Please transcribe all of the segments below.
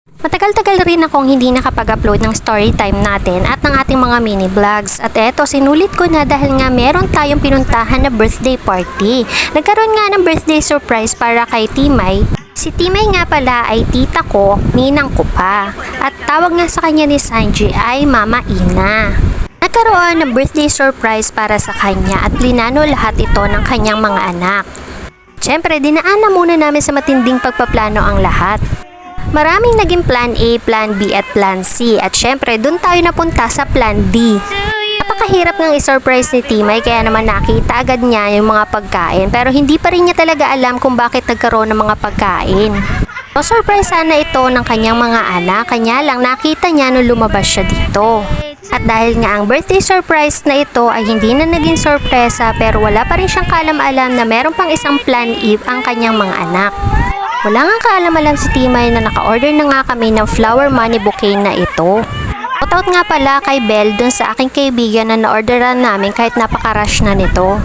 Matagal-tagal rin akong hindi nakapag-upload ng story time natin at ng ating mga mini vlogs. At eto, sinulit ko na dahil nga meron tayong pinuntahan na birthday party. Nagkaroon nga ng birthday surprise para kay Timay. Si Timay nga pala ay tita ko, ninang ko pa. At tawag nga sa kanya ni Sanji ay Mama Ina. Nagkaroon ng birthday surprise para sa kanya at plinano lahat ito ng kanyang mga anak. Siyempre, dinaan na muna namin sa matinding pagpaplano ang lahat. Maraming naging plan A, plan B at plan C at syempre dun tayo napunta sa plan D. Napakahirap ng i-surprise ni Timay kaya naman nakita agad niya yung mga pagkain pero hindi pa rin niya talaga alam kung bakit nagkaroon ng mga pagkain. So surprise sana ito ng kanyang mga anak, kanya lang nakita niya nung lumabas siya dito. At dahil nga ang birthday surprise na ito ay hindi na naging sorpresa pero wala pa rin siyang kaalam-alam na meron pang isang plan E ang kanyang mga anak. Wala nga kaalam-alam si Timay na naka-order na nga kami ng flower money bouquet na ito. Shoutout nga pala kay Belle dun sa aking kaibigan na na-orderan namin kahit napaka-rush na nito.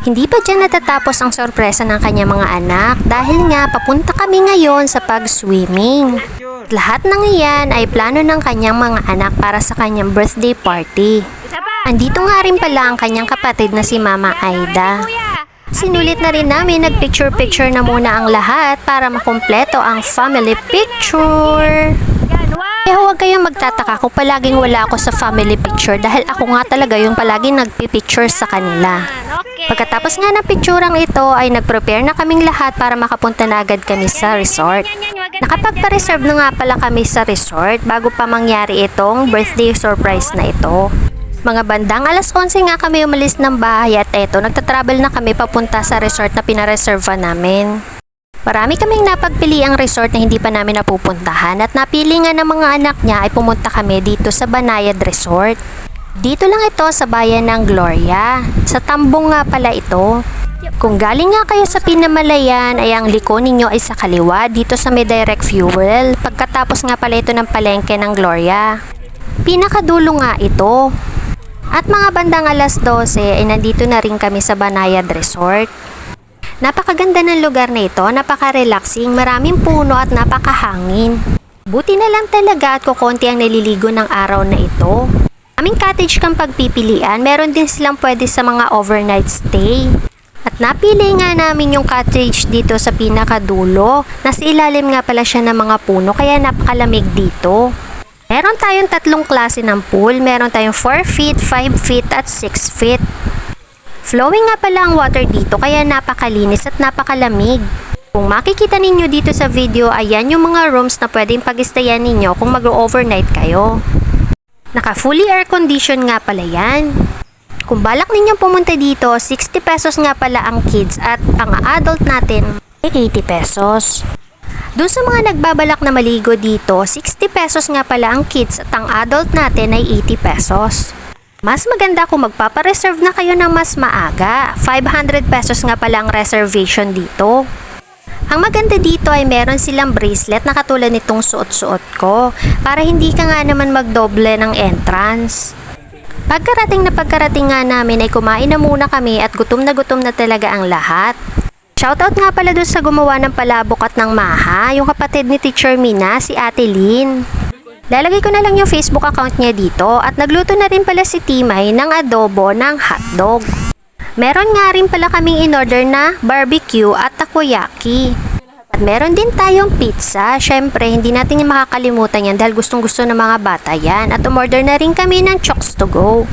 Hindi pa dyan natatapos ang sorpresa ng kanyang mga anak dahil nga papunta kami ngayon sa pag-swimming. Lahat ng iyan ay plano ng kanyang mga anak para sa kanyang birthday party. Andito nga rin pala ang kanyang kapatid na si Mama Aida. Sinulit na rin namin, nag-picture-picture na muna ang lahat para makumpleto ang family picture. Kaya huwag kayong magtataka kung palaging wala ako sa family picture dahil ako nga talaga yung palaging nagpipicture sa kanila. Pagkatapos nga ng picturang ito ay nag-prepare na kaming lahat para makapunta na agad kami sa resort. Nakapagpa-reserve na nga pala kami sa resort bago pa mangyari itong birthday surprise na ito. Mga bandang alas 11 nga kami umalis ng bahay at eto, nagtatravel na kami papunta sa resort na pinareserva namin. Marami kaming napagpili ang resort na hindi pa namin napupuntahan at napili nga ng mga anak niya ay pumunta kami dito sa Banayad Resort. Dito lang ito sa bayan ng Gloria. Sa Tambong nga pala ito. Kung galing nga kayo sa Pinamalayan ay ang liko ninyo ay sa kaliwa dito sa may direct fuel. Pagkatapos nga pala ito ng palengke ng Gloria. Pinakadulo nga ito. At mga bandang alas 12 ay nandito na rin kami sa Banayad Resort. Napakaganda ng lugar na ito, napaka-relaxing, maraming puno at napakahangin. Buti na lang talaga at kukonti ang naliligo ng araw na ito. Aming cottage kang pagpipilian, meron din silang pwede sa mga overnight stay. At napili nga namin yung cottage dito sa pinakadulo. Nasa ilalim nga pala siya ng mga puno kaya napakalamig dito. Meron tayong tatlong klase ng pool. Meron tayong 4 feet, 5 feet at 6 feet. Flowing nga pala ang water dito kaya napakalinis at napakalamig. Kung makikita ninyo dito sa video, ayan yung mga rooms na pwedeng pag-stayan ninyo kung mag-overnight kayo. Naka fully air condition nga pala yan. Kung balak ninyong pumunta dito, 60 pesos nga pala ang kids at ang adult natin ay 80 pesos. Doon sa mga nagbabalak na maligo dito, 60 pesos nga pala ang kids at ang adult natin ay 80 pesos. Mas maganda kung magpapareserve na kayo ng mas maaga. 500 pesos nga pala ang reservation dito. Ang maganda dito ay meron silang bracelet na katulad nitong suot-suot ko para hindi ka nga naman magdoble ng entrance. Pagkarating nga namin ay kumain na muna kami at gutom na talaga ang lahat. Shoutout nga pala doon sa gumawa ng palabok at ng maha, yung kapatid ni Teacher Mina, si Ate Lynn. Lalagay ko na lang yung Facebook account niya dito at nagluto na rin pala si Timay ng adobo ng hotdog. Meron nga rin pala kaming in-order na barbecue at takoyaki. At meron din tayong pizza. Syempre, hindi natin makakalimutan yan dahil gustong-gusto ng mga bata yan. At umorder na rin kami ng chocks to go.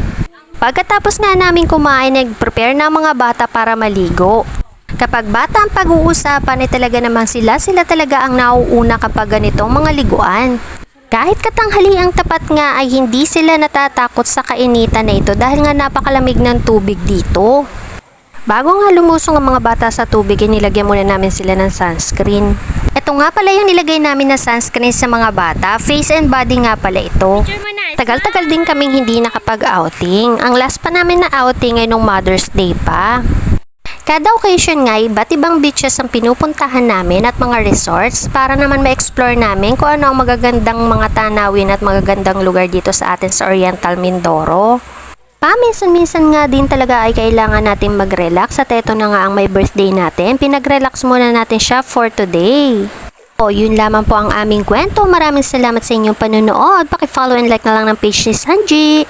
Pagkatapos nga namin kumain, nag-prepare na mga bata para maligo. Kapag bata ang pag-uusapan ay talaga naman sila talaga ang nauuna kapag ganitong mga liguan. Kahit katanghali ang tapat nga ay hindi sila natatakot sa kainitan na ito dahil nga napakalamig ng tubig dito. Bago nga lumusong ang mga bata sa tubig, nilagyan muna namin sila ng sunscreen. Ito nga pala yung nilagay namin na sunscreen sa mga bata, face and body nga pala ito. Tagal-tagal din kaming hindi nakapag-outing. Ang last pa namin na outing ay nung Mother's Day pa. Kada occasion nga, iba't ibang beaches ang pinupuntahan namin at mga resorts para naman ma-explore namin kung ano ang magagandang mga tanawin at magagandang lugar dito sa atin sa Oriental Mindoro. Minsan-minsan nga din talaga ay kailangan natin mag-relax at eto na nga ang may birthday natin. Pinag-relax muna natin siya for today. O, yun lamang po ang aming kwento. Maraming salamat sa inyong panonood. Paki-follow and like na lang ng page ni Sanji.